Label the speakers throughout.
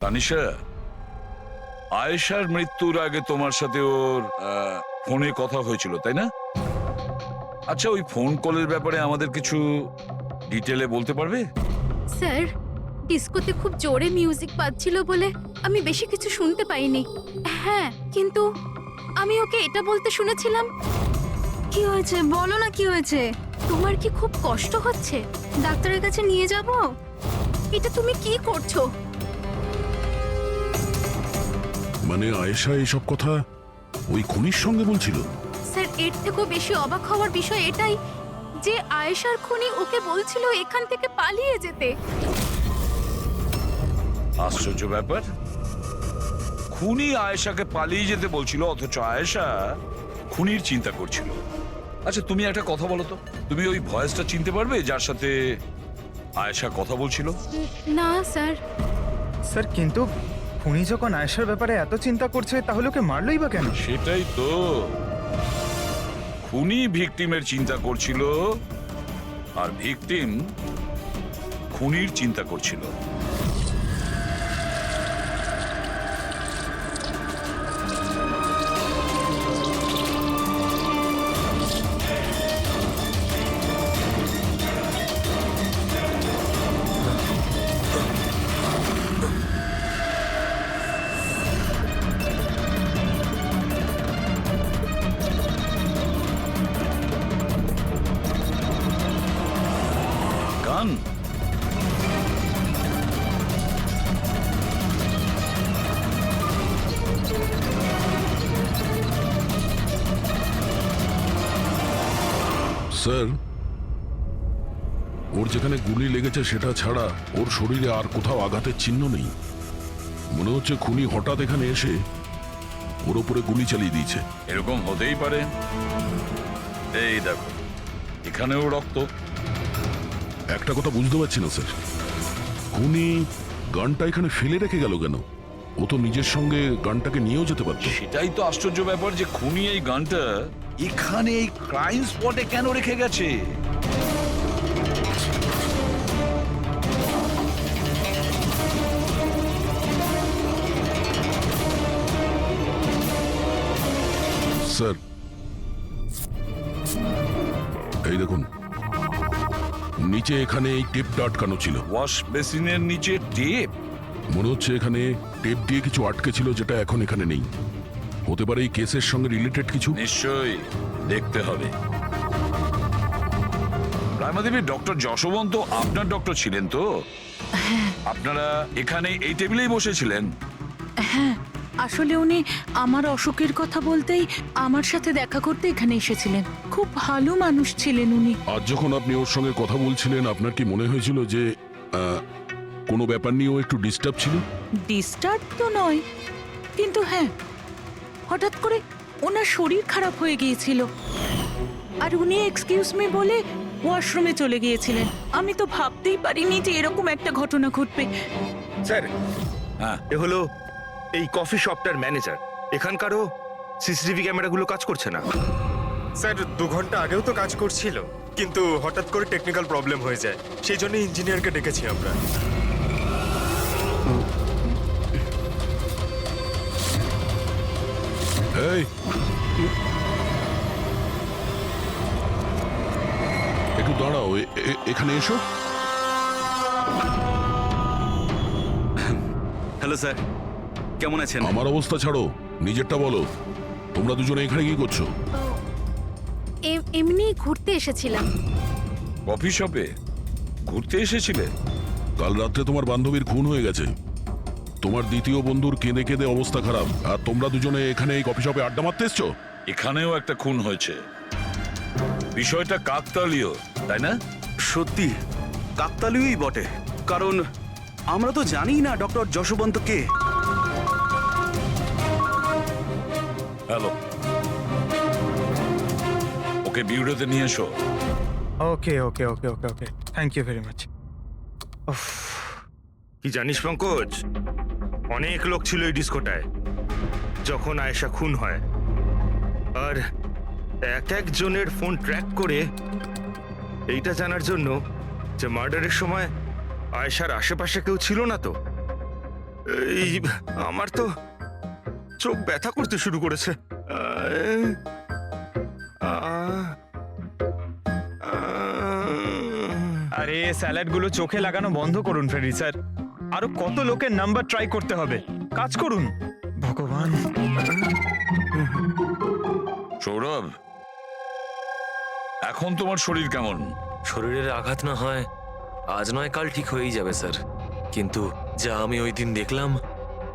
Speaker 1: তানিশা, আয়েশার মৃত্যুর আগে তোমার সাথে ওর ফোনে কথা হয়েছিল, তাই না? আচ্ছা, ওই ফোন কলের ব্যাপারে আমাদের কিছু ডিটেলে বলতে পারবে?
Speaker 2: স্যার, ডিস্কোতে খুব জোরে মিউজিক বাজছিল বলে আমি বেশি কিছু শুনতে পাইনি। হ্যাঁ, কিন্তু আমি ওকে এটা বলতে শুনেছিলাম,
Speaker 3: কি হয়েছে বলো না, কি হয়েছে?
Speaker 2: তোমার কি খুব কষ্ট হচ্ছে?
Speaker 3: ডাক্তারের কাছে নিয়ে যাব?
Speaker 2: এটা তুমি কি করছো?
Speaker 4: মানে আয়েশা এইসব কথা ওই খুনির সঙ্গে বলছিল?
Speaker 2: স্যার, এর থেকেও বেশি অবাক হওয়ার বিষয় এটাই যে আয়েশার খুনি ওকে বলছিল এখান থেকে পালিয়ে যেতে।
Speaker 1: আশ্চর্য ব্যাপার, খুনি আয়েশাকে পালিয়ে যেতে বলছিল অথচ আয়েশা খুনির চিন্তা করছিল। আচ্ছা, তুমি একটা কথা বলো তো, তুমি ওই ভয়েসটা চিনতে পারবে যার সাথে আয়েশা কথা বলছিল?
Speaker 2: না স্যার।
Speaker 5: স্যার, কিন্তু খুনি যখন আয়েশার ব্যাপারে এত চিন্তা করছে তাহলে ওকে মারলই বা কেন?
Speaker 1: সেটাই তো, খুনি ভিকটিমের চিন্তা করছিল আর ভিকটিম খুনির চিন্তা করছিল। গান?
Speaker 4: স্যার, ওর যেখানে গুলি লেগেছে সেটা ছাড়া ওর শরীরে আর কোথাও আঘাতের চিহ্ন নেই। মনে হচ্ছে খুনি হঠাৎ এখানে এসে ওর উপরে গুলি চালিয়ে দিয়েছে।
Speaker 1: এরকম হতেই পারে। এই দেখো, এখানেও রক্ত।
Speaker 4: একটা কথা বুঝতে পারছি না স্যার, খুনি গানটা এখানে ফেলে রেখে গেল কেন? ও তো নিজের সঙ্গে গানটাকে নিয়েও যেতে পারত।
Speaker 1: সেটাই তো আশ্চর্য ব্যাপার যে খুনি এই গানটা এখানে এই ক্রাইম স্পটে কেন রেখে গেছে।
Speaker 4: স্যার, এই দেখুন, নিচে এখানে এই টেপটা আটকানো ছিল।
Speaker 1: ওয়াশ বেসিনের নিচে টেপ?
Speaker 4: মনে হচ্ছে এখানে টেপ দিয়ে কিছু আটকে ছিল যেটা এখন এখানে নেই। হতে পারে এই কেসের সঙ্গে রিলেটেড কিছু।
Speaker 1: নিশ্চয়ই দেখতে হবে। রায়মাদেবী, ডক্টর যশবন্ত আপনার ডক্টর ছিলেন তো? আপনারা এখানে এই টেবিলেই বসেছিলেন?
Speaker 6: হ্যাঁ, আসলে উনি আমার অসুখের কথা বলতেই আমার সাথে দেখা করতে এখানে এসেছিলেন। খুব ভালো মানুষ ছিলেন উনি।
Speaker 4: আজ যখন আপনি ওর সঙ্গে কথা বলছিলেন, আপনার কি মনে হয়েছিল যে কোনো ব্যাপার নিয়ে ও একটু ডিস্টার্ব ছিল?
Speaker 6: ডিস্টার্ব তো নয়, কিন্তু হ্যাঁ, হঠাৎ করে ওনার শরীর খারাপ হয়ে গিয়েছিল আর উনি এক্সকিউজ মি বলে ওয়াশরুমে চলে গিয়েছিলেন। আমি তো ভাবতেই পারিনি যে এরকম একটা ঘটনা ঘটবে।
Speaker 5: স্যার,
Speaker 1: হ্যাঁ,
Speaker 5: এ হলো এই কফি শপটার ম্যানেজার। এখানকারও সিসিটিভি ক্যামেরাগুলো কাজ করছে না।
Speaker 7: স্যার, 2 ঘন্টা আগেও তো কাজ করছিল, কিন্তু হঠাৎ করে টেকনিক্যাল প্রবলেম হয়ে যায়, সেই জন্য ইঞ্জিনিয়ারকে ডেকেছি আমরা।
Speaker 4: এই, একটু দাঁড়াও, এখানে এসো।
Speaker 8: হ্যালো স্যার, কেমন আছেন?
Speaker 4: আমার অবস্থা ছাড়ো, নিজেরটা বলো। তোমরা দুজনে এখানে কি করছো?
Speaker 2: এমনি ঘুরতে এসেছিলাম।
Speaker 1: কফি শপে ঘুরতে এসেছিলে?
Speaker 4: কাল রাত্রে তোমার বান্ধবীর খুন হয়ে গেছে। তোমার দ্বিতীয় বন্ধুর কেঁদে কেঁদে অবস্থা খারাপ, আর তোমরা দুজনে এখানে এই কফি শপে আড্ডা মারতে এসছো?
Speaker 1: এখানেও একটা খুন হয়েছে। বিষয়টা কাকতালীয়, তাই না?
Speaker 8: সত্যি কাকতালীয়ই বটে, কারণ আমরা তো জানি না ডক্টর যশবন্ত কে।
Speaker 1: হ্যালো, ওকে বিউরোতে নিয়ে এসো।
Speaker 5: ওকে ওকে ওকে ওকে ওকে, থ্যাংক ইউ ভেরি মাচ।
Speaker 7: কি জানিস পঙ্কজ, অনেক লোক ছিল এই ডিস্কোটায় যখন আয়েশা খুন হয়, আর এক একজনের ফোন ট্র্যাক করে এইটা জানার জন্য যে মার্ডারের সময় আয়েশার আশেপাশে কেউ ছিল না তো। এই আমার তো চোখ ব্যথা করতে শুরু করেছে।
Speaker 9: আরে স্যালাডগুলো চোখে লাগানো বন্ধ করুন ফ্রেডি স্যার। আরো কত লোকের নাম্বার ট্রাই করতে হবে, কাজ করুন। ভগবান।
Speaker 1: সৌরভ, এখন তোমার শরীর কেমন?
Speaker 10: শরীরের আঘাত না হয় আজ নয় কাল ঠিক হয়েই যাবে স্যার, কিন্তু যা আমি ওই দিন দেখলাম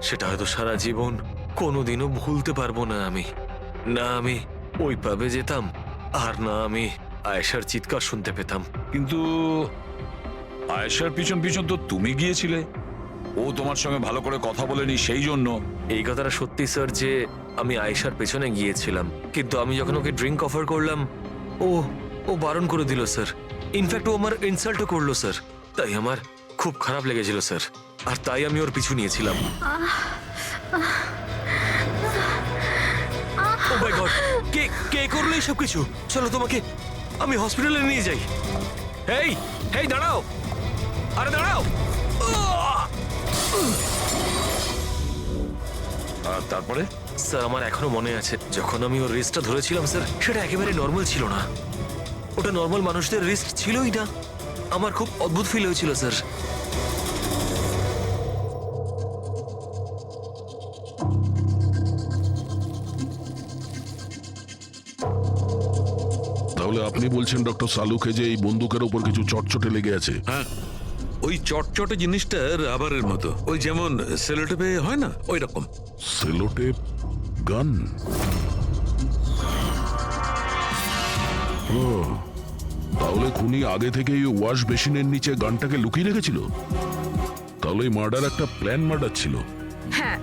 Speaker 10: সেটা হয়তো সারা জীবন কোনোদিনও ভুলতে পারবো না আমি। না আমি ওই পাবে যেতাম, আর না আমি আয়েশার চিৎকার শুনতে পেতাম।
Speaker 1: কিন্তু আয়েশার পিছন পিছন তো তুমি গিয়েছিলে, ও তোমার সঙ্গে ভালো করে কথা বলেনি সেই জন্য।
Speaker 10: এই কথাটা সত্যি স্যার যে আমি আয়েশার পেছনে গিয়েছিলাম, কিন্তু আমি যখন ওকে ড্রিঙ্ক অফার করলাম ও ও বারণ করে দিল স্যার। ইনফ্যাক্ট ও আমার ইনসাল্টও করলো স্যার। তাই আমার খুব খারাপ লেগেছিল স্যার, আর তাই আমি ওর পিছু নিয়েছিলাম। ও মাই গড, কে কে করলো এইসব কিছু? চলো তোমাকে আমি হসপিটালে নিয়ে যাই। হেই হেই দাঁড়াও, আরে দাঁড়াও।
Speaker 1: আর তারপরে?
Speaker 10: স্যার আমার এখনো মনে আছে যখন আমি ওর রিস্টটা ধরেছিলাম স্যার, সেটা একেবারে নর্মাল ছিল না। ওটা নর্মাল মানুষদের রিস্ট ছিলই না। আমার খুব অদ্ভুত ফিল হয়েছিল স্যার।
Speaker 4: তাহলে আপনি বলছেন ডক্টর সালুকে যে এই বন্দুকের ওপর কিছু চটচটে লেগে আছে?
Speaker 11: হ্যাঁ, ওই চটচটে জিনিসটা রাবারের মতো, ওই যেমন সেলোটেপে হয় না, ওই রকম।
Speaker 4: সেলোটেপ গান? ও, তাহলে খুনি আগে থেকেই ওয়াশ বেসিনের নিচে গানটাকে লুকিয়ে রেখেছিল। তাহলে এই মার্ডার একটা প্ল্যান মার্ডার ছিল।
Speaker 2: হ্যাঁ,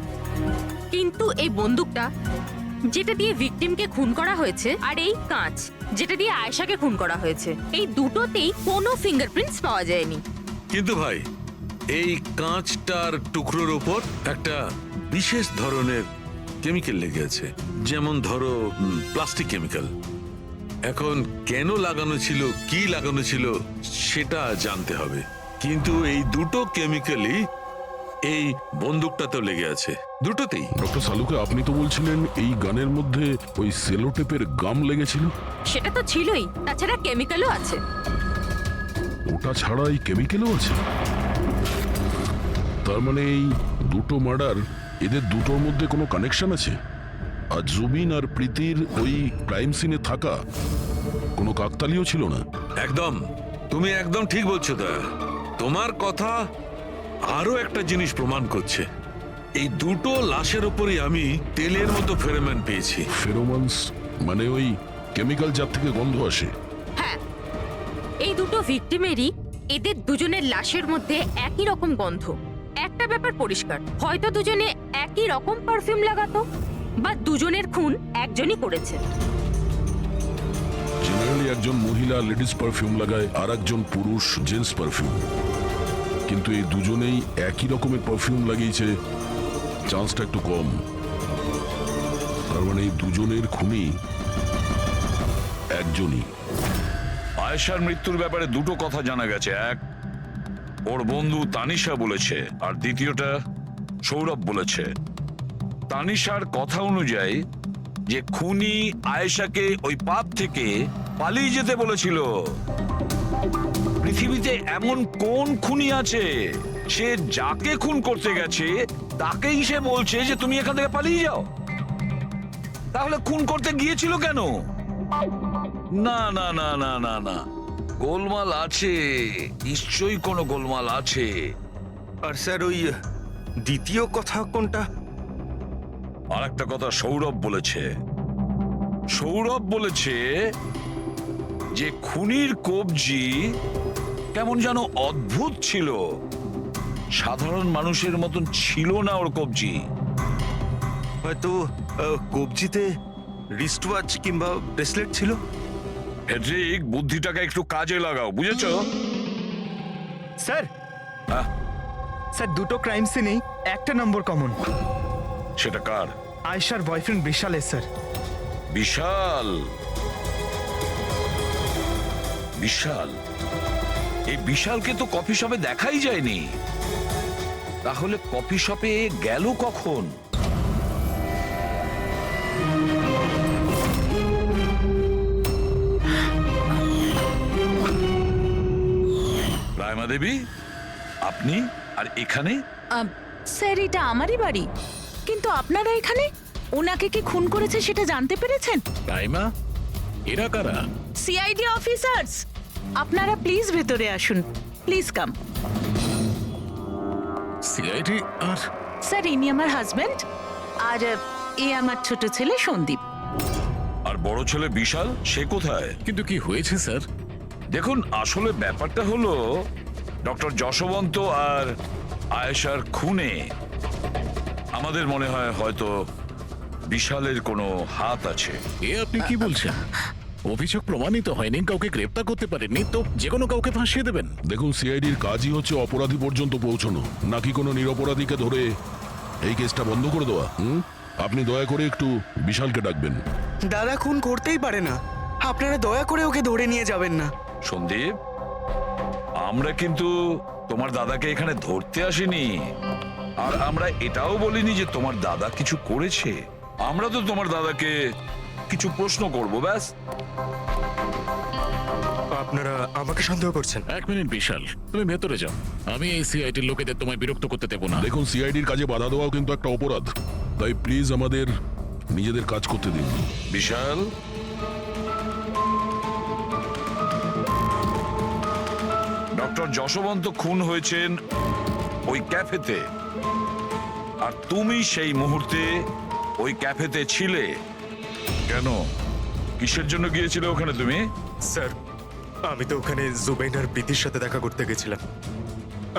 Speaker 2: কিন্তু এই বন্দুকটা যেটা দিয়ে ভিকটিমকে খুন করা হয়েছে আর এই কাঁচ যেটা দিয়ে আয়েশাকে খুন করা হয়েছে, এই দুটোতেই কোনো ফিঙ্গারপ্রিন্টস পাওয়া যায়নি।
Speaker 11: কিন্তু ভাই, এই কাঁচটার টুকরোর ওপর একটা বিশেষ ধরনের কেমিক্যাল লেগে আছে, যেমন ধরো প্লাস্টিক কেমিক্যাল। এখন কেন লাগানো ছিল, কি লাগানো ছিল সেটা জানতে হবে, কিন্তু এই দুটো কেমিক্যালই এই বন্দুকটাতেও লেগে আছে, দুটোতেই।
Speaker 4: ডক্টর সালুকে, আপনি তো বলছিলেন এই গানের মধ্যে ওই সেলোটেপের গাম লেগেছিল।
Speaker 2: সেটা তো ছিলই, তাছাড়া কেমিক্যালও আছে।
Speaker 4: ওটা ছাড়া এই কেমিক্যালও আছে? তার মানে এই দুটো মার্ডার, এদের দুটোর মধ্যে কোনো কানেকশন আছে? আর জুবিন আর প্রীতির ওই ক্রাইম সিনে থাকা কোনো কাকতালীয় ছিল না?
Speaker 11: একদম, তুমি একদম ঠিক বলছো দা। তোমার কথা আরো একটা জিনিস প্রমাণ করছে, এই দুটো লাশের উপরই আমি তেলের মতো ফেরোমন পেয়েছি।
Speaker 4: ফেরোমনস মানে ওই কেমিক্যাল যার থেকে গন্ধ আসে?
Speaker 2: হ্যাঁ, এই দুটো ভিকটিমেরই এদের দুজনের লাশের মধ্যে একই রকম গন্ধ। একটা ব্যাপার পরিষ্কার, হয়তো দুজনে একই রকম পারফিউম লাগাতো, বা দুজনের খুন একজনই করেছে।
Speaker 4: জেনারেলি একজন মহিলা লেডিস পারফিউম লাগায়, আর একজন পুরুষ জেন্টস পারফিউম। কিন্তু এই দুজনেই একই রকমের পারফিউম লাগিয়েছে, চান্সটা একটু কম। তার মানে এই দুজনের খুনি একজনই।
Speaker 1: আয়েশার মৃত্যুর ব্যাপারে দুটো কথা জানা গেছে। এক, ওর বন্ধু তানিশা বলেছে, আর দ্বিতীয়টা সৌরভ বলেছে। তানিশার কথা অনুযায়ী যে খুনি আয়েশাকে ওই পাপ থেকে পালিয়ে যেতে বলেছিল। পৃথিবীতে এমন কোন খুনি আছে সে যাকে খুন করতে গেছে তাকেই সে বলছে যে তুমি এখান থেকে পালিয়ে যাও? তাহলে খুন করতে গিয়েছিল কেন? না না না না না না, গোলমাল আছে, নিশ্চয়ই কোনো গোলমাল আছে।
Speaker 7: আর স্যার ওই দ্বিতীয় কথা কোনটা?
Speaker 1: আর একটা কথা সৌরভ বলেছে। সৌরভ বলেছে যে খুনির কবজি কেমন যেন অদ্ভুত ছিল, সাধারণ মানুষের মতন ছিল না ওর কবজি।
Speaker 7: হয়তো কবজিতে রিস্ট ওয়াচ কিংবা ব্রেসলেট ছিল।
Speaker 1: ফেডরিক, বুদ্ধিটাকে একটু কাজে লাগাও, বুঝেছো?
Speaker 9: স্যার,
Speaker 1: হ্যাঁ,
Speaker 9: স্যার দুটো ক্রাইম সিনেই একটা নম্বর কমন।
Speaker 1: সেটা কার?
Speaker 9: আয়েশার বয়ফ্রেন্ড বিশালের স্যার।
Speaker 1: বিশাল? বিশাল? এই বিশালকে তো কফি শপে দেখাই যায়নি। তাহলে কফি শপে গেল কখন? রায়মা দেবী, আপনি আর এখানে?
Speaker 6: স্যার, এটা আমারই বাড়ি, কিন্তু আপনারা এখানে ওনাকে কি খুন করেছে সেটা জানতে পেরেছেন?
Speaker 12: রাইমা, এরা কারা?
Speaker 6: সিআইডি অফিসার্স, আপনারা প্লিজ ভেতরে আসুন, প্লিজ কাম।
Speaker 12: সিআইডি? আর
Speaker 6: স্যার, ইনি আমার হাজবেন্ড, আর এ আমার ছোট ছেলে সন্দীপ।
Speaker 1: আর বড় ছেলে বিশাল, সে কোথায়?
Speaker 12: কিন্তু কি হয়েছে স্যার?
Speaker 1: দেখুন, আসলে ব্যাপারটা হলো ডক্টর যশবন্ত আর আয়েশার খুনে আমাদের মনে হয় হয়তো বিশালের কোনো হাত আছে।
Speaker 12: এ আপনি কি বলছেন? অভিযোগ প্রমাণিত হয়নি, কাউকে গ্রেপ্তার করতে পারেননি, তো যে কোনো কাউকে ফাঁসিয়ে দেবেন?
Speaker 4: দেখুন, সিআইডির কাজই হচ্ছে অপরাধী পর্যন্ত পৌঁছানো, নাকি কোনো নিরপরাধীকে ধরে এই কেসটা বন্ধ করে দেওয়া। আপনি দয়া করে একটু বিশালকে ডাকবেন।
Speaker 8: দাদা খুন করতেই পারে না, আপনারা দয়া করে ওকে ধরে নিয়ে যাবেন না।
Speaker 1: সন্দীপ, আমরা কিন্তু তোমার দাদাকে এখানে ধরতে আসিনি, আর আমরা এটাও বলিনি যে তোমার দাদা কিছু করেছে। আমরা তো তোমার দাদাকে কিছু প্রশ্ন করব, ব্যাস।
Speaker 5: আপনারা আমাকে সন্দেহ করছেন?
Speaker 12: এক মিনিট বিশাল, তুমি ভেতরে যাও, আমি এই সিআইডির লোকেদের তোমায় বিরক্ত করতে দেবো না।
Speaker 4: দেখুন, সিআইডির কাজে বাধা দেওয়াও কিন্তু একটা অপরাধ, তাই প্লিজ আমাদের নিজেদের কাজ করতে দিন।
Speaker 1: বিশাল, ডক্টর যশবন্ত খুন হয়েছেন ওই ক্যাফেতে, আর তুমি সেই মুহূর্তে ওই ক্যাফেতে ছিলে। কেন, কিসের জন্য গিয়েছিলে ওখানে তুমি?
Speaker 5: স্যার, আমি তো ওখানে জুবাইন আর প্রীতির সাথে দেখা করতে গেছিলাম।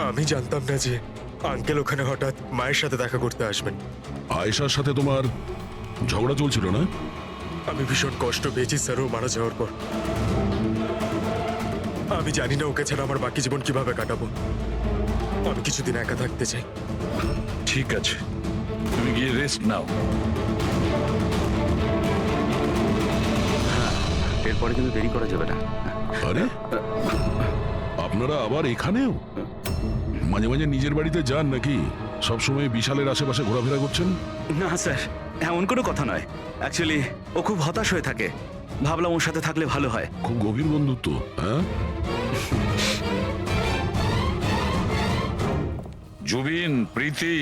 Speaker 5: আমি জানতাম না যে আঙ্কেল ওখানে হঠাৎ মায়ের সাথে দেখা করতে আসবেন।
Speaker 4: আয়েশার সাথে তোমার ঝগড়া চলছিল না?
Speaker 5: আমি ভীষণ কষ্ট পেয়েছি স্যার ও মারা যাওয়ার পর। আমি জানি না ওকে ছাড়া আমার বাকি জীবন কিভাবে কাটাবো। আমি কিছুদিন একা থাকতে চাই।
Speaker 1: ঠিক আছে, তুমি গিয়ে রেস্ট নাও।
Speaker 8: এরপরে কিন্তু দেরি করা যাবে না।
Speaker 4: আরে, আপনারা আবার এখানেও? মাঝে মাঝে নিজের বাড়িতে যান নাকি? সবসময় বিশালের আশেপাশে ঘোরাফেরা করছেন?
Speaker 8: না স্যার, এমন কোনো কথা নয়। অ্যাকচুয়ালি ও খুব হতাশ হয়ে থাকে, ভাবলাম ওর সাথে থাকলে ভালো হয়।
Speaker 4: খুব গভীর বন্ধুত্ব, হ্যাঁ?
Speaker 1: জুবিন, প্রীতি,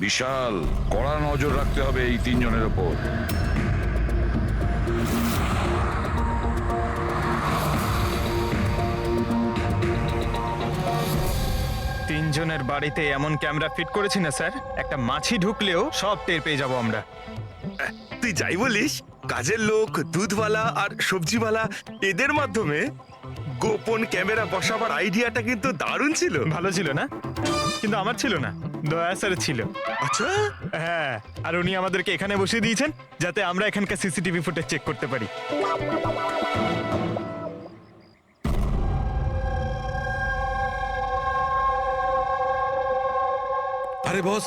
Speaker 1: বিশাল, কড়া নজর রাখতে হবে এই তিনজনের ওপর।
Speaker 9: তিনজনের বাড়িতে এমন ক্যামেরা ফিট করেছি না স্যার, একটা মাছি ঢুকলেও সব টের পেয়ে যাবো আমরা।
Speaker 5: তুই যাই বলিস, কাজের লোক, দুধওয়ালা আর সবজিওয়ালা, এদের মাধ্যমে গোপন ক্যামেরা বসাবার আইডিয়াটা কিন্তু দারুণ ছিল।
Speaker 9: ভালো ছিল না? কিন্তু আমার ছিল না, দয়া স্যার ছিল।
Speaker 5: আচ্ছা,
Speaker 9: হ্যাঁ, আর উনি আমাদেরকে এখানে বসিয়ে দিয়েছেন যাতে আমরা এখানকার সিসিটিভি ফুটেজ চেক করতে পারি।
Speaker 11: আরে বস,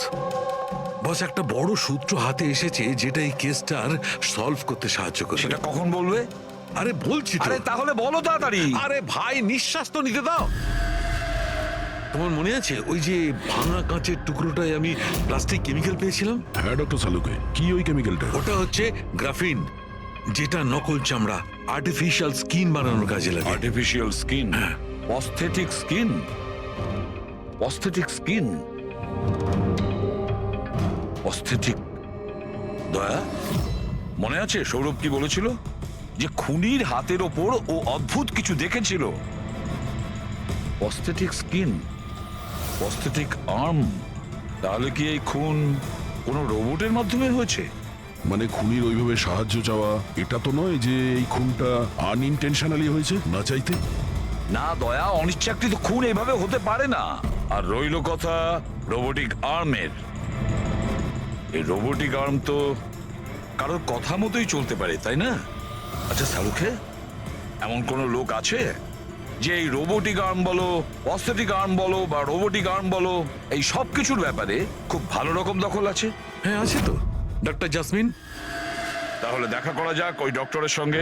Speaker 11: বস একটা বড় সূত্র হাতে এসেছে যেটা এই কেসটার সলভ করতে সাহায্য করবে।
Speaker 1: সেটা কখন বলবে?
Speaker 11: আরে বলছি তো।
Speaker 1: আরে তাহলে বলো তাড়াতাড়ি।
Speaker 11: আরে ভাই, নিঃশ্বাস তো নিতে দাও। তোমার মনে আছে ওই যে ভাঙা কাঁচের টুকরোটায় আমি প্লাস্টিক কেমিক্যাল পেয়েছিলাম?
Speaker 4: হ্যাঁ ডক্টর সালুকে, কি ওই কেমিক্যালটা?
Speaker 11: ওটা হচ্ছে গ্রাফিন, যেটা নকল চামড়া, আর্টিফিশিয়াল স্কিন বানানোর কাজে লাগে।
Speaker 1: Artificial skin, prosthetic skin, prosthetic skin, prosthetic. দয়া, মনে আছে সৌরভ কি বলেছিল? যে খুনির হাতের ওপর ও অদ্ভুত কিছু দেখেছিল। Prosthetic skin, prosthetic arm. তাহলে কি এই খুন কোনো রোবটের মাধ্যমে হয়েছে?
Speaker 4: মানে খুনির ওইভাবে সাহায্য চাওয়া এটা তো নয় যে এই খুনটা আনইনটেনশনালি হয়েছে, না চাইতে?
Speaker 1: না দয়া, অনিচ্ছাকৃত খুন এইভাবে হতে পারে না। আর রইল কথা রোবোটিক আর্মের। এই রোবোটিক আর্ম তো কারোর কথা মতোই চলতে পারে, তাই না? আচ্ছা শাহরুখে, এমন কোন লোক আছে যে এই রোবোটিক আর্ম বলো, প্রস্থেটিক আর্ম বলো বা রোবোটিক আর্ম বলো, এই সব কিছুর ব্যাপারে খুব ভালো রকম দখল আছে?
Speaker 11: হ্যাঁ আছে তো, ডক্টর জাসমিন।
Speaker 1: তাহলে দেখা করা যাক ওই ডক্টরের সঙ্গে।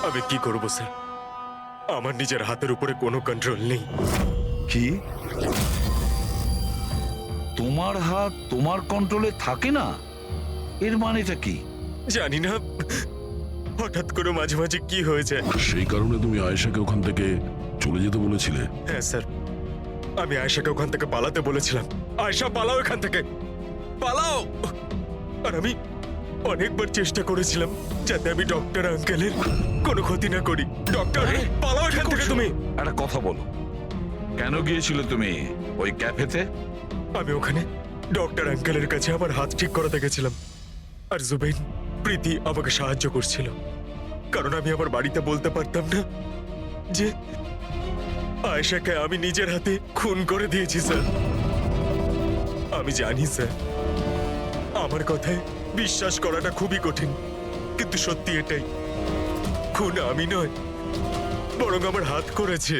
Speaker 7: আমি কি করব স্যার? আমার নিজের হাতের উপরে কোনো কন্ট্রোল নেই।
Speaker 1: কি তোমার হাত তোমার কন্ট্রোলে থাকে না? এর মানেটা কি?
Speaker 7: জানি না, হঠাৎ করে মাঝে মাঝে কি হয়ে যায়।
Speaker 4: সেই কারণে তুমি আয়েশাকে ওখান থেকে চলে যেতে বলেছিলে?
Speaker 7: হ্যাঁ স্যার, আমি আয়েশাকে ওখান থেকে পালাতে বলেছিলাম। আয়েশা পালাও এখান থেকে, পালাও। আর আমি অনেকবার চেষ্টা করেছিলাম যাতে আমি ডক্টর আঙ্কেলের কোনো ক্ষতি না করি। ডক্টর, পালাও এখান থেকে তুমি।
Speaker 1: একটা কথা বলো, কেন গিয়েছিলে তুমি ওই ক্যাফেতে?
Speaker 7: আমি ওখানে ডক্টর আঙ্কেলের কাছে আমার হাত ঠিক করাতে গেছিলাম, আর জুবেইন, প্রীতি আমাকে সাহায্য করছিল, কারণ আমি আমার বাড়িতে বলতে পারতাম না যে আয়েশাকে আমি নিজের হাতে খুন করে দিয়েছি স্যার। আমি জানি স্যার, আমার কথায় বিশ্বাস করাটা খুবই কঠিন, কিন্তু সত্যি এটাই, খুন আমি নয়, বরং আমার হাত করেছে।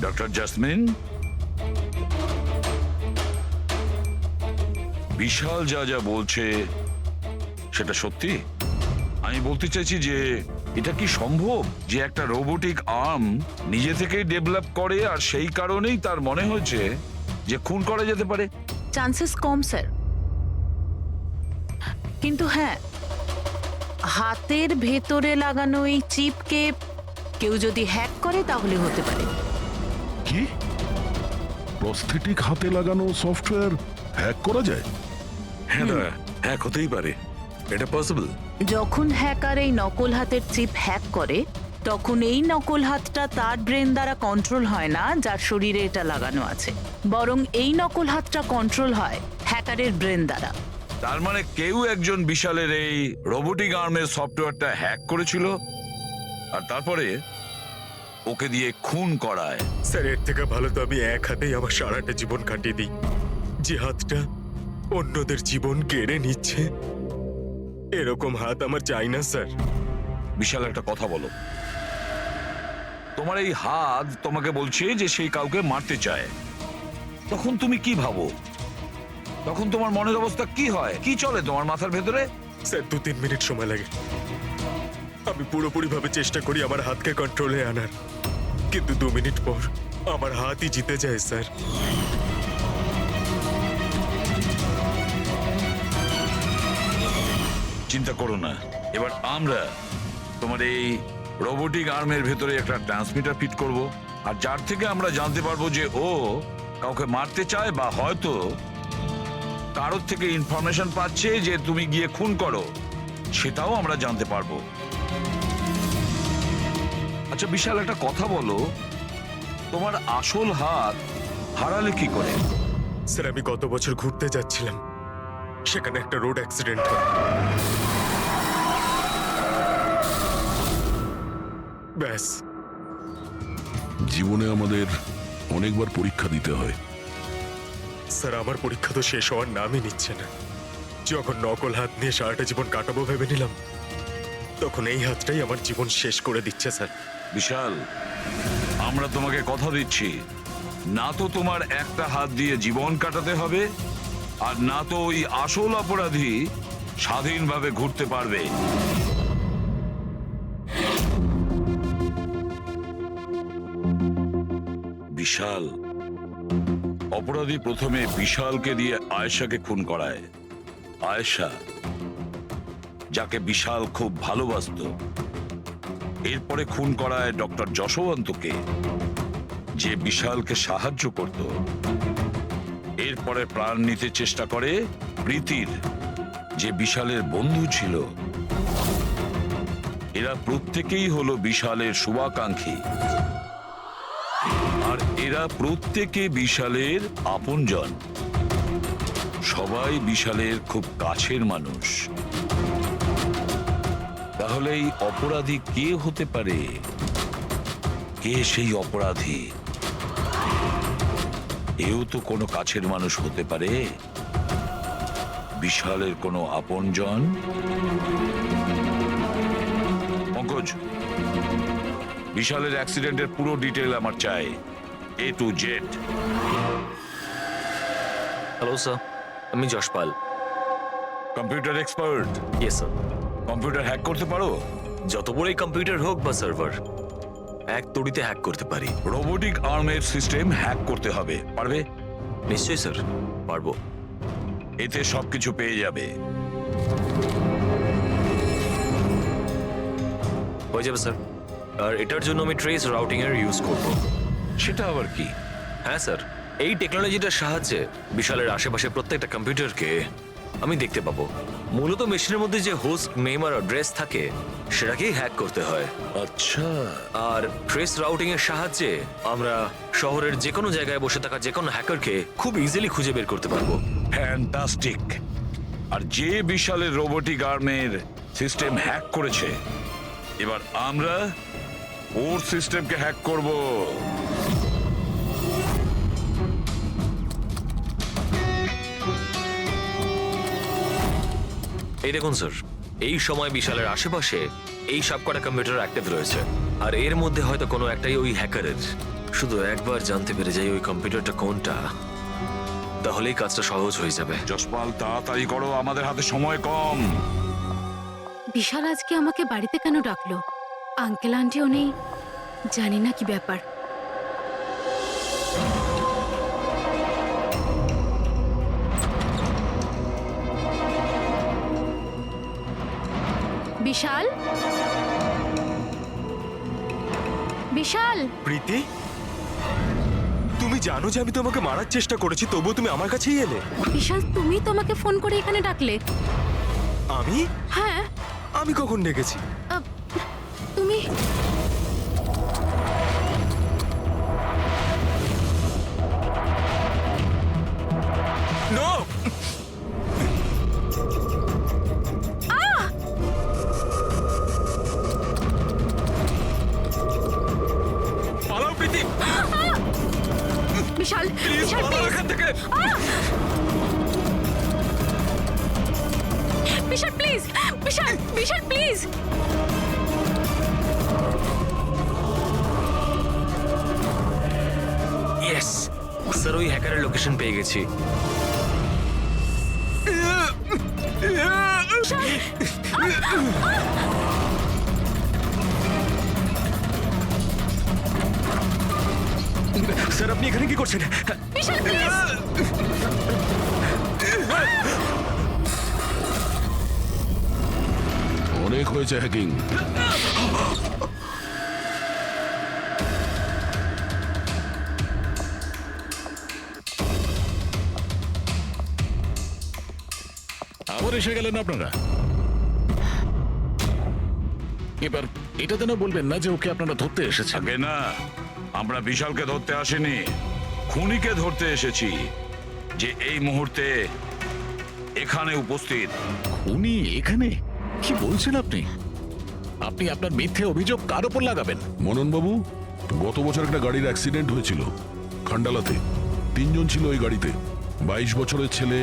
Speaker 1: ডক্টর জাসমিন, বিশাল যা যা বলছে সেটা সত্যি? আমি বলতে চাইছি যে এটা কি সম্ভব যে একটা রোবোটিক আর্ম নিজে থেকেই ডেভেলপ করে আর সেই কারণেই তার মনে হয়েছে যে খুন করা যেতে পারে?
Speaker 6: চান্সেস কম স্যার, কিন্তু হ্যাঁ, হাতের ভেতরে লাগানো এই চিপকে কেউ যদি হ্যাক করে তাহলে হতে পারে।
Speaker 4: কি? প্রস্থেটিক হাতে লাগানো সফটওয়্যার হ্যাক করা যায়?
Speaker 11: হ্যাঁ দাদা, হ্যাক হতেই পারে, এটা পসিবল।
Speaker 6: যখন হ্যাকার এই নকল হাতের চিপ হ্যাক করে, তখন এই নকল হাতটা তার ব্রেন দ্বারা কন্ট্রোল হয় না যার শরীরে এটা লাগানো আছে, বরং এই নকল হাতটা কন্ট্রোল হয় হ্যাকারের ব্রেন দ্বারা।
Speaker 1: তার মানে কেউ একজন বিশালের এই রোবোটিক আর্মের সফটওয়্যারটা হ্যাক করেছিল আর তারপরে ওকে দিয়ে খুন করায়।
Speaker 7: স্যার, এর থেকে ভালো তো আমি এক হাতেই আমার সারাটা জীবন কাটিয়ে দিই। যে হাতটা অন্যদের জীবন কেড়ে নিচ্ছে, এরকম হাত আমার চাই না স্যার।
Speaker 1: বিশাল, একটা কথা বলো, তোমার এই হাত তোমাকে বলছে যে সেই কাউকে মারতে চায়, তখন তুমি কি ভাবো? তখন তোমার মনের অবস্থা কি হয়? কি চলে তোমার মাথার ভেতরে?
Speaker 7: স্যার, 2-3 মিনিট সময় লাগে। আমি পুরোপুরি ভাবে চেষ্টা করি আমার হাতকে কন্ট্রোলে আনার, কিন্তু 2 মিনিট পর আমার হাতই জিতে যায় স্যার।
Speaker 1: চিন্তা করো না, এবার আমরা তোমার এই রোবোটিক আর্মের ভেতরে একটা ট্রান্সমিটার ফিট করব, আর যার থেকে আমরা জানতে পারবো যে ও কাউকে মারতে চায় বা হয়তো কারোর থেকে ইনফরমেশন পাচ্ছে যে তুমি গিয়ে খুন করো, সেটাও আমরা জানতে পারবো। আচ্ছা বিশাল, একটা কথা বলো, তোমার আসল হাত হারালে কি করে?
Speaker 7: স্যার, আমি গত বছর ঘুরতে যাচ্ছিলাম, সেখানে একটা রোড অ্যাক্সিডেন্ট হয়। ব্যাস।
Speaker 4: জীবনে আমাদের অনেকবার পরীক্ষা দিতে হয়।
Speaker 7: স্যার, আমার পরীক্ষা তো শেষ হওয়ার নামই নিচ্ছে না। যখন নকল হাত নিয়ে সারাটা জীবন কাটাবো ভেবে নিলাম, তখন এই হাতটাই আমার জীবন শেষ করে দিচ্ছে স্যার।
Speaker 1: বিশাল, আমরা তোমাকে কথা দিচ্ছি, না তো তোমার একটা হাত দিয়ে জীবন কাটাতে হবে, আর না তো ওই আসল অপরাধী স্বাধীনভাবে ঘুরতে পারবে। বিশাল, অপরাধী প্রথমে বিশালকে দিয়ে আয়েশাকে খুন করায়। আয়েশা, যাকে বিশাল খুব ভালোবাসতো, এরপরে খুন করায় ডক্টর যশবন্তকে, যে বিশালকে সাহায্য করত। এরপরে প্রাণ নিতে চেষ্টা করে প্রীতির, যে বিশালের বন্ধু ছিল। এরা প্রত্যেকেই হলো বিশালের শুভাকাঙ্ক্ষী, আর এরা প্রত্যেকে বিশালের আপনজন। সবাই বিশালের খুব কাছের মানুষ। তাহলে এই অপরাধী কে হতে পারে? কে সেই অপরাধী? এও তো কোনো কাছের মানুষ হতে পারে, বিশালের কোনো আপনজন। পঙ্কজ, বিশালের অ্যাক্সিডেন্টের পুরো ডিটেল আমার চাই, A to Z।
Speaker 10: Hello sir, আমি Yashpal.
Speaker 1: Computer expert?
Speaker 10: Yes sir.
Speaker 1: Computer hack করতে পারো?
Speaker 10: যত বড়ই কম্পিউটার হোক বা সার্ভার, এক তড়িতে হ্যাক করতে পারি।
Speaker 1: রোবোটিক আর্মের সিস্টেম হ্যাক করতে হবে, পারবে?
Speaker 10: নিশ্চয়ই স্যার, পারবো।
Speaker 1: এতে সবকিছু পেয়ে যাবে।
Speaker 10: হয়ে যাবে স্যার। আর এটার জন্য আমি ট্রেস রাউটিং এর ইউজ করব।
Speaker 1: সেটা আবার কি?
Speaker 10: হ্যাঁ স্যার, এই টেকনোলজিটার সাহায্যে বিশালের আশেপাশে প্রত্যেকটা কম্পিউটারকে আমি দেখতে পাবো। মূলত মেশিনের মধ্যে যে হোস্ট নেম আর অ্যাড্রেস থাকে সেটাকেই হ্যাক করতে হয়।
Speaker 1: আচ্ছা,
Speaker 10: আর ট্রেস রাউটিং এর সাহায্যে আমরা শহরের যে কোনো জায়গায় বসে থাকা যে কোনো হ্যাকারকে খুব ইজিলি খুঁজে বের করতে পারবো।
Speaker 1: ফ্যান্টাস্টিক। আর যে বিশালের রোবোটিক আর্মের সিস্টেম হ্যাক করেছে, এবার আমরা ওর সিস্টেমকে হ্যাক করব।
Speaker 10: এই দেখুন স্যার, এই সময় বিশালের আশেপাশে এই সবকটা কম্পিউটার অ্যাক্টিভ রয়েছে, আর এর মধ্যে হয়তো কোনো একটাই ওই হ্যাকারের। শুধু একবার জানতে পেরে যাই ওই কম্পিউটারটা কোনটা, তাহলেই কাজটা সহজ হয়ে যাবে।
Speaker 1: যশপাল, তাড়াতাড়ি করো, আমাদের হাতে সময় কম।
Speaker 3: বিশাল আজকে আমাকে বাড়িতে কেন ডাকলো? আঙ্কেল আন্টিও নেই, জানি না কি ব্যাপার। বিশাল, বিশাল,
Speaker 5: প্রীতি, তুমি জানো যে আমি তোমাকে মারার চেষ্টা করেছি, তবুও তুমি আমার কাছেই এলে।
Speaker 3: বিশাল, তুমি তো আমাকে ফোন করে এখানে ডাকলে।
Speaker 5: আমি
Speaker 3: হ্যাঁ,
Speaker 5: আমি কখন ডেকেছি?
Speaker 3: তুমি
Speaker 5: নো, পালাও প্রীতি,
Speaker 3: বিশাল,
Speaker 5: প্লিজ
Speaker 3: বিশাল,
Speaker 5: পালাও
Speaker 3: প্লিজ,
Speaker 5: এখান থেকে।
Speaker 3: Vishal, please, Vishal, Vishal, please.
Speaker 10: Yes sir, ওই হ্যাকারের লোকেশন পেয়ে গেছি। স্যার, আপনি এখানে কি করছেন?
Speaker 3: বিশাল, প্লিজ।
Speaker 4: অনেক হয়েছে হ্যাকিং।
Speaker 12: আবার এসে গেলেন আপনারা। এবার এটা যেন বলবেন না যে ওকে আপনারা ধরতে এসেছেন।
Speaker 1: আগে না, আমরা বিশালকে ধরতে আসিনি, খুনিকে ধরতে এসেছি, যে এই মুহূর্তে এখানে উপস্থিত।
Speaker 12: উনি এখানে? কি বলছেন আপনি? আপনি আপনার মিথ্যে অভিযোগ কার ওপর লাগাবেন?
Speaker 4: মনন বাবু, গত বছর একটা গাড়ির অ্যাক্সিডেন্ট হয়েছিল খান্ডালাতে। 3 জন ছিল ওই গাড়িতে। 22 বছরের ছেলে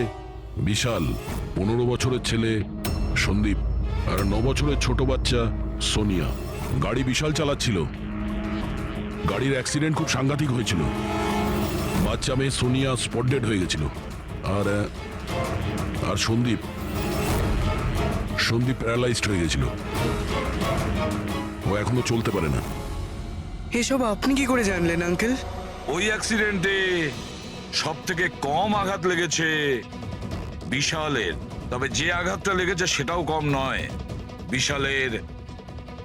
Speaker 4: বিশাল, 15 বছরের ছেলে সন্দীপ, আর 9 বছরের ছোট বাচ্চা সোনিয়া। গাড়ি বিশাল চালাচ্ছিল। গাড়ির অ্যাক্সিডেন্ট খুব সাংঘাতিক হয়েছিল। বাচ্চা মেয়ে সোনিয়া স্পট ডেড হয়ে গেছিল। আর আর সন্দীপ প্যারালাইজড হয়ে গেছিল। ও এখনো চলতে পারে না।
Speaker 13: এসব আপনি কি করে জানলেন আঙ্কেল?
Speaker 1: ওই অ্যাক্সিডেন্টে সব থেকে কম আঘাত লেগেছে বিশালের, তবে যে আঘাতটা লেগেছে সেটাও কম নয়। বিশালের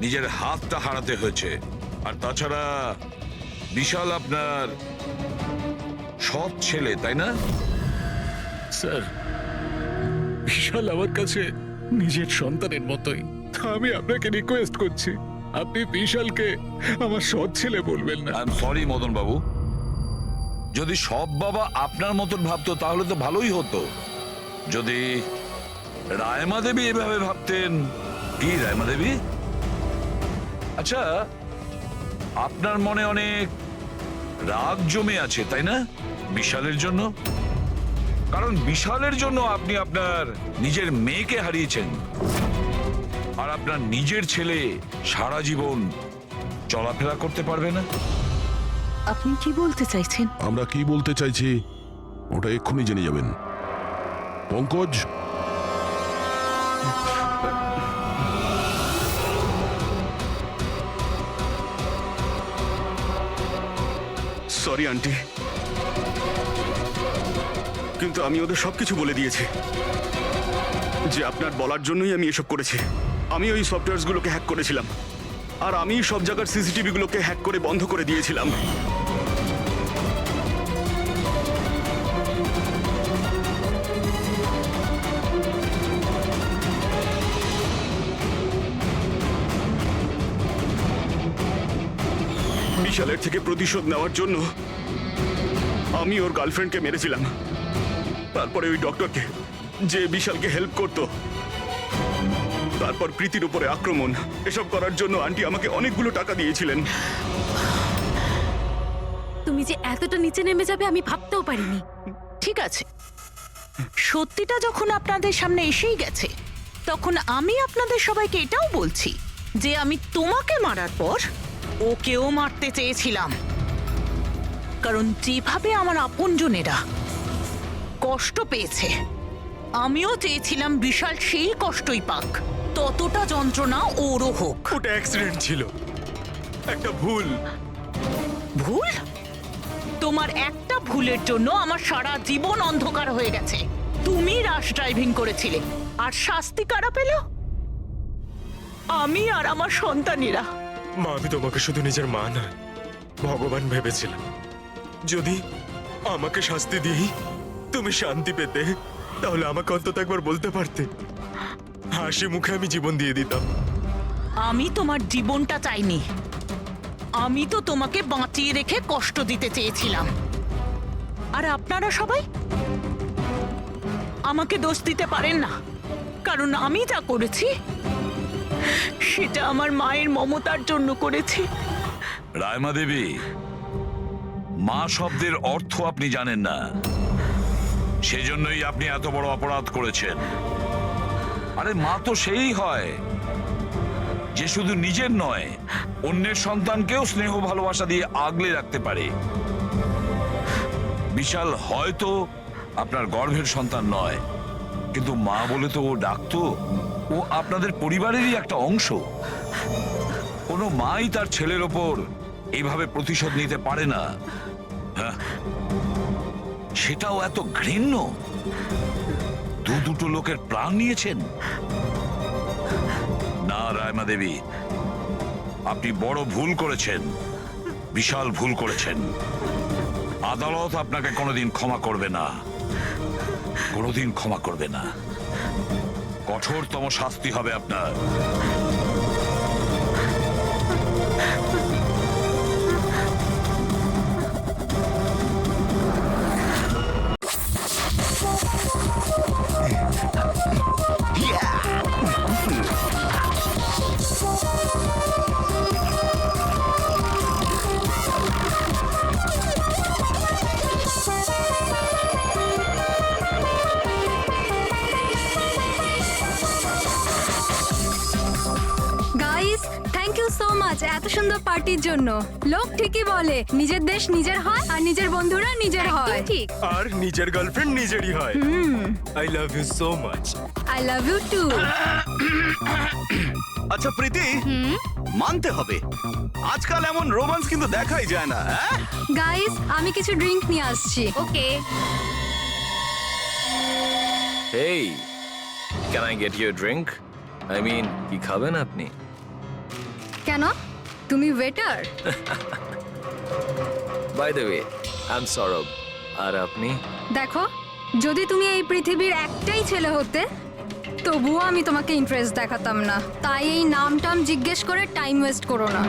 Speaker 1: নিজের হাতটা হারাতে হয়েছে। আর তাছাড়া বিশাল আপনার সৎ ছেলে, তাই না?
Speaker 12: স্যার, বিশাল আমার কাছে নিজের সন্তানের মতোই। আমি আপনাকে রিকোয়েস্ট করছি, আপনি বিশালকে আমার সৎ ছেলে বলবেন না।
Speaker 1: আই এম সরি মদন বাবু, যদি সব বাবা আপনার মতন ভাবতো তাহলে তো ভালোই হতো। যদি রায়মা দেবী এভাবে ভাবতেন। কি রায়মা দেবী? আচ্ছা, আপনার মনে অনেক রাগ জমে আছে, তাই না বিশালের জন্য? কারণ বিশালের জন্য আপনি আপনার নিজের মেয়েকে হারিয়েছেন, আর আপনার নিজের ছেলে সারা জীবন চলাফেরা করতে পারবে না।
Speaker 6: আপনি কি বলতে চাইছেন?
Speaker 4: আমরা কি বলতে চাইছি ওটা এক্ষুনি জেনে যাবেন। পঙ্কজ,
Speaker 8: সরি আন্টি, কিন্তু আমি ওদের সবকিছু বলে দিয়েছি যে আপনার বলার জন্যই আমি এসব করেছি। আমি ওই সফটওয়্যারগুলোকে হ্যাক করেছিলাম, আর আমি সব জায়গার সিসিটিভি গুলোকে হ্যাক করে বন্ধ করে দিয়েছিলাম। বিশালের থেকে প্রতিশোধ নেওয়ার জন্য আমি ওর গার্লফ্রেন্ডকে মেরেছিলাম, তারপরে ওই ডক্টরকে যে বিশালকে হেল্প করতো, তারপর প্রীতির উপরে আক্রমণ। এসব করার জন্য আন্টি আমাকে অনেকগুলো টাকা দিয়েছিলেন।
Speaker 3: তুমি যে এতটা নিচে নেমে যাবে আমি ভাবতেও পারিনি।
Speaker 6: ঠিক আছে, সত্যিটা যখন আপনাদের সামনে এসেই গেছে, তখন আমি আপনাদের সবাইকে এটাও বলছি যে আমি তোমাকে মারার পর ওকেও মারতে চেয়েছিলাম। কারণ যেভাবে আমার আপনজনেরা কষ্ট পেয়েছে, আমিও চেয়েছিলাম বিশাল সেই কষ্টই পাক, ততটা যন্ত্রণা ওরও হোক।
Speaker 9: ওটা অ্যাক্সিডেন্ট ছিল, একটা ভুল।
Speaker 6: ভুল? তোমার একটা ভুলের জন্য আমার সারা জীবন অন্ধকার হয়ে গেছে। তুমি রাশ ড্রাইভিং করেছিলে, আর শাস্তি কারা পেল? আমি আর আমার সন্তানেরা।
Speaker 9: মা, আমি তোমাকে শুধু নিজের মা নয়, ভগবান ভেবেছিলাম। যদি আমাকে শাস্তি দিই তুমি শান্তি পেতে, তাহলে আমাকে অন্তত একবার বলতে পারতে। হাসি মুখে আমি জীবন দিয়ে দিতাম।
Speaker 6: আমি তোমার জীবনটা চাইনি, আমি তো তোমাকে বাঁচিয়ে রেখে কষ্ট দিতে চেয়েছিলাম। আর আপনারা সবাই আমাকে দোষ দিতে পারেন না, কারণ আমি যা করেছি সেটা আমার মায়ের মমতার জন্য করেছি।
Speaker 1: রায়মা দেবী, মা শব্দের অর্থ আপনি জানেন না, সেজন্যই আপনি এত বড় অপরাধ করেছেন। আরে মা তো সেই হয় যে শুধু নিজের নয়, অন্যের সন্তানকেও স্নেহ ভালোবাসা দিয়ে আগলে রাখতে পারে। বিশাল হয়তো আপনার গর্ভের সন্তান নয়, কিন্তু মা বলে তো ও ডাকতো, ও আপনাদের পরিবারেরই একটা অংশ। কোনো মাই তার ছেলের ওপর এইভাবে প্রতিশোধ নিতে পারে না। হ্যাঁ, সেটাও এত ঘৃণ্য। দুটো লোকের প্রাণ নিয়েছেন। না রায়মা দেবী, আপনি বড় ভুল করেছেন, বিশাল ভুল করেছেন। আদালত আপনাকে কোনোদিন ক্ষমা করবে না, কোনোদিন ক্ষমা করবে না। কঠোরতম শাস্তি হবে আপনার।
Speaker 3: Guys, thank you so much এত সুন্দর পার্টির জন্য। লোক ঠিকই বলে, নিজের দেশ নিজের হয় আর নিজের বন্ধুরা নিজের হয়। ঠিক।
Speaker 9: আর নিজের গার্লফ্রেন্ড নিজেরই হয়। I love you so much.
Speaker 3: I love you too.
Speaker 8: আচ্ছা প্রীতি, মানতে হবে আজকাল এমন রোমান্স কিন্তু দেখাই যায় না।
Speaker 3: গাইস, আমি কিছু ড্রিঙ্ক নিয়ে আসছি। Okay.
Speaker 10: Hey, can I get you drink? I mean, কি খাবেন আপনি?
Speaker 3: কেন? তুমি waiter?
Speaker 10: By the way, I am Saurav. আর আপনি?
Speaker 3: দেখো, যদি তুমি এই পৃথিবীর একটাই ছেলে হতে, তবুও আমি তোমাকে ইন্টারেস্ট দেখাতাম না। তাই এই নাম টাম জিজ্ঞেস করে টাইম ওয়েস্ট করো না।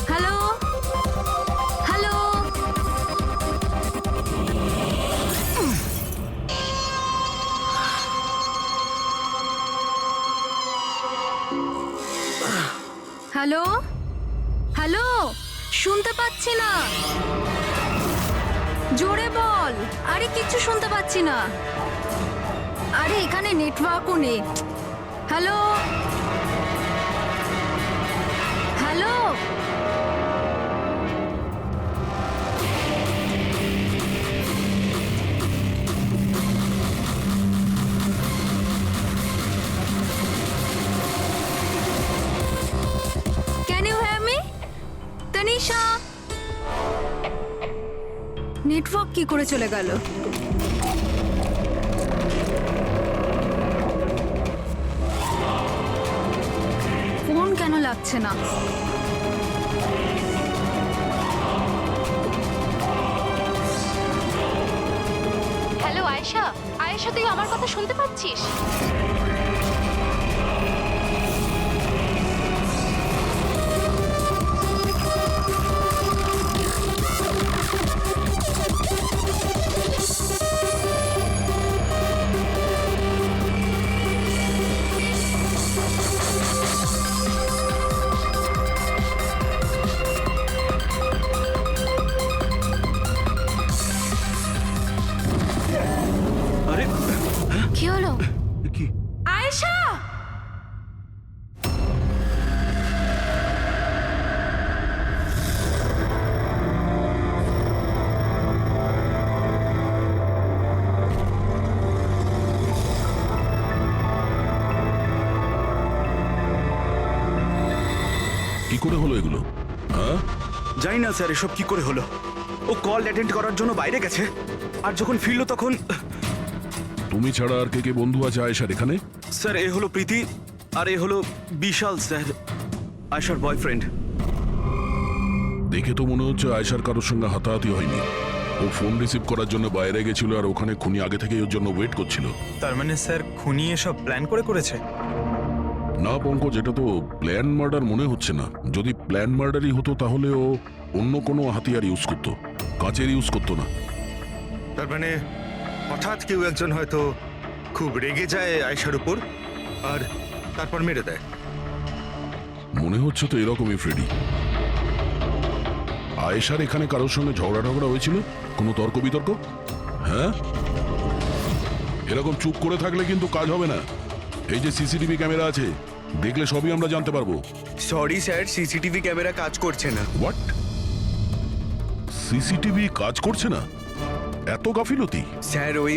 Speaker 3: হ্যালো হ্যালো, হ্যালো হ্যালো, শুনতে পাচ্ছি না, জোরে বল। আরে কিচ্ছু শুনতে পাচ্ছি না। আরে এখানে নেটওয়ার্কও নেই। Hello hello, can you hear me? করে চলে গেল? ফোন কেন লাগছে না?
Speaker 2: হ্যালো আয়েশা, আয়েশা তুই আমার কথা শুনতে পাচ্ছিস?
Speaker 8: আরে
Speaker 3: কি হলো?
Speaker 8: কি
Speaker 3: আয়েশা!
Speaker 4: কি করে হলো এগুলো? হ্যাঁ,
Speaker 8: জানি না স্যার এসব কি করে হলো। ও কল অ্যাটেন্ড করার জন্য বাইরে গেছে, আর যখন ফিরলো তখন
Speaker 4: তুমি ছাড়া আর কে কে বন্ধু আছে আয়েশার এখানে?
Speaker 8: স্যার এ হলো প্রীতি, আর এ হলো বিশাল স্যার, আয়শার বয়ফ্রেন্ড।
Speaker 4: দেখে তো মনে হচ্ছে আয়েশার কারোর সঙ্গে হাতাহাতি হয়নি। ও ফোন রিসিভ করার জন্য বাইরে গেছিল, আর ওখানে খুনি আগে থেকেই ওর জন্য ওয়েট করছিল।
Speaker 5: তার মানে স্যার খুনি এসব প্ল্যান করে করেছে?
Speaker 4: না পঙ্কজ, এটা তো প্ল্যান মার্ডার মনে হচ্ছে না। যদি প্ল্যান মার্ডারই হতো তাহলে ও অন্য কোনো হাতিয়ার ইউজ করতো, কাচের ইউজ করতো না।
Speaker 5: তার মানে হঠাৎ কেউ একজন হয়তো খুব রেগে যায় আয়েশার উপর, আর তারপর মেরে দেয়।
Speaker 4: মনে হচ্ছে তো এরকমই ফ্রেডি। আয়েশার এখানে কারোর সঙ্গে ঝগড়া হয়েছিল? কোনো তর্ক বিতর্ক? হ্যাঁ, এরকম চুপ করে থাকলে কিন্তু কাজ হবে না। এই যে সিসিটিভি ক্যামেরা আছে, দেখলে সবই আমরা জানতে পারবো।
Speaker 13: সরি স্যার, সিসিটিভি ক্যামেরা কাজ করছে না।
Speaker 4: হোয়াট? সিসিটিভি কাজ করছে না? এত গাফিলতি?
Speaker 13: স্যার ওই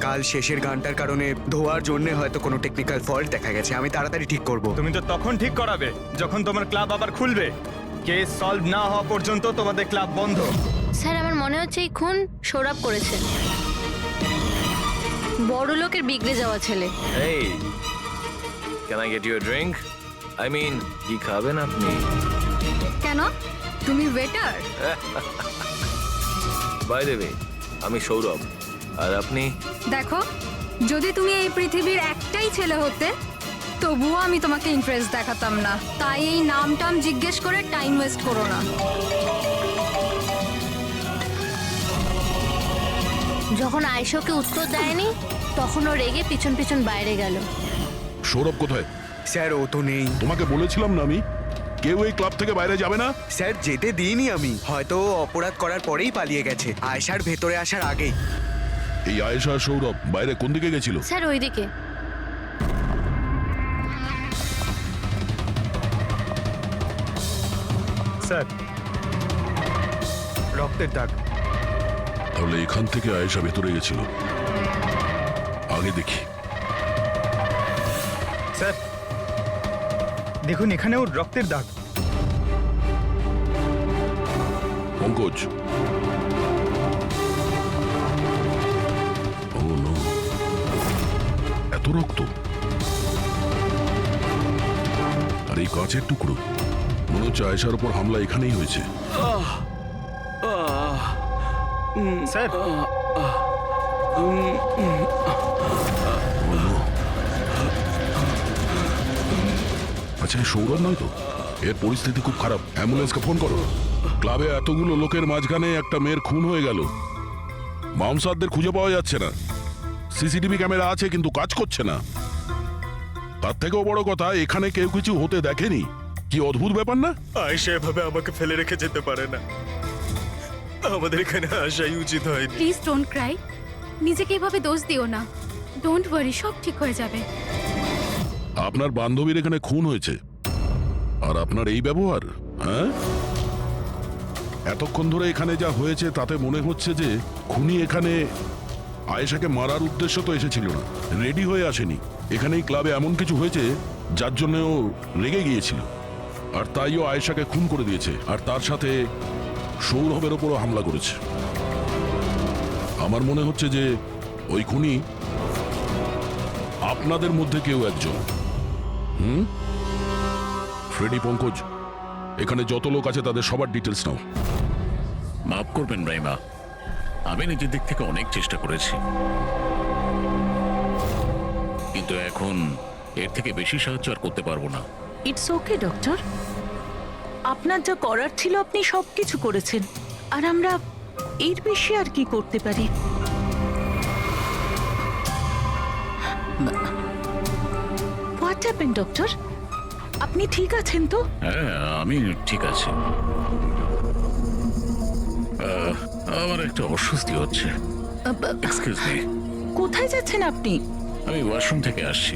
Speaker 13: কাল শেষের গানটার কারণে ধোয়ার জন্য হয়তো কোনো টেকনিক্যাল ফল্ট দেখা গেছে। আমি তাড়াতাড়ি ঠিক করব।
Speaker 5: তুমি তো তখন ঠিক করাবে যখন তোমার ক্লাব আবার খুলবে। কেস সলভ না হওয়া পর্যন্ত তোমাদের ক্লাব বন্ধ।
Speaker 2: স্যার আমার মনে হচ্ছে এই খুন সৌরভ করেছে। বড় লোকের বিগড়ে যাওয়া ছেলে।
Speaker 10: এই can I get you a drink? I mean কি খাবেন আপনি?
Speaker 3: কেন? তুমি ওয়েটার?
Speaker 10: বাই দ্য ওয়ে, আমি সৌরভ, আর আপনি?
Speaker 3: দেখো, যদি তুমি এই পৃথিবীর একটাই ছেলে হতে তবুও আমি তোমাকে ইন্টারেস্ট দেখাতাম না। তাই এই নামটাম জিজ্ঞেস করে টাইম ওয়েস্ট করো না।
Speaker 2: যখন আয়েশাকে উত্তর দেয়নি তখন ও রেগে পিছন পিছন বাইরে গেল।
Speaker 4: সৌরভ কোথায়?
Speaker 13: স্যার ও তো নেই।
Speaker 4: তোমাকে বলেছিলাম না আমি, কেউ এই ক্লাব থেকে বাইরে যাবে না।
Speaker 13: স্যার যেতে দিইনি আমি। হয়তো ও অপরাধ করার পরেই পালিয়ে গেছে, আয়েশার ভেতরে আসার আগেই।
Speaker 4: এই আয়েশা আর সৌরভ বাইরে কোন দিকে গেছিল?
Speaker 2: স্যার ওইদিকে।
Speaker 5: স্যার রক্তের দাগ।
Speaker 4: তাহলে এখান থেকে আয়েশা ভেতরে গেছিল। আগে দেখি।
Speaker 5: স্যার দেখুন, এখানেও রক্তের দাগ।
Speaker 4: পঙ্কজ, ও নো, এত রক্ত! আর এই কাঁচের টুকরো, মনে হচ্ছে আয়েশার উপর হামলা এখানেই হয়েছে।
Speaker 5: স্যার
Speaker 4: আচ্ছা, এই সৌরভ নয় তো? এর পরিস্থিতি খুব খারাপ। অ্যাম্বুলেন্সকে ফোন করো। ক্লাবে এতগুলো লোকের মাঝখানে একটা মেয়ের খুন হয়ে গেল। মামসাদদের খুঁজে পাওয়া যাচ্ছে না। সিসিটিভি ক্যামেরা আছে কিন্তু কাজ করছে না। তার থেকেও বড় কথা, এখানে কেউ কিছু হতে দেখেনি। কি অদ্ভুত ব্যাপার না?
Speaker 9: আয়েশা এভাবে আমাকে ফেলে রেখে যেতে পারে না। আমাদের এখানে আসাই উচিত হয়নি।
Speaker 3: Please don't Cry. নিজেকে এভাবে দোষ দিও না। ডোন্ট ওয়ারি, সব ঠিক হয়ে যাবে।
Speaker 4: আপনার বান্ধবীর এখানে খুন হয়েছে, আর আপনার এই ব্যবহার? হ্যাঁ, এতক্ষণ ধরে এখানে যা হয়েছে তাতে মনে হচ্ছে যে খুনি এখানে আয়েশাকে মারার উদ্দেশ্য তো এসেছিল না, রেডি হয়ে আসেনি। এখানেই ক্লাবে এমন কিছু হয়েছে যার জন্য ও রেগে গিয়েছিল, আর তাই ও আয়েশাকে খুন করে দিয়েছে, আর তার সাথে সৌরভের ওপরও হামলা করেছে। আমার মনে হচ্ছে যে ওই খুনি আপনাদের মধ্যে কেউ একজন। ফ্রেডি, পঙ্কজ, এখানে যত লোক আছে তাদের সবার ডিটেলস নাও।
Speaker 12: মাফ করবেন রাইমা, আমি নিজের দিক থেকে অনেক চেষ্টা করেছি, কিন্তু এখন এর থেকে বেশি সাহায্য আর করতে পারবো না।
Speaker 6: ইটস ওকে ডক্টর, আপনার যা করার ছিল আপনি সবকিছু করেছেন, আর আমরা এর বেশি আর কি করতে পারি? What happen doctor? আপনি ঠিক আছেন তো?
Speaker 12: হ্যাঁ, আমি ঠিক আছি। আমার একটা অস্বস্তি হচ্ছে। এক্সকিউজ মি,
Speaker 6: কোথায় যাচ্ছেন আপনি?
Speaker 12: আমি ওয়াশরুম থেকে আসছি।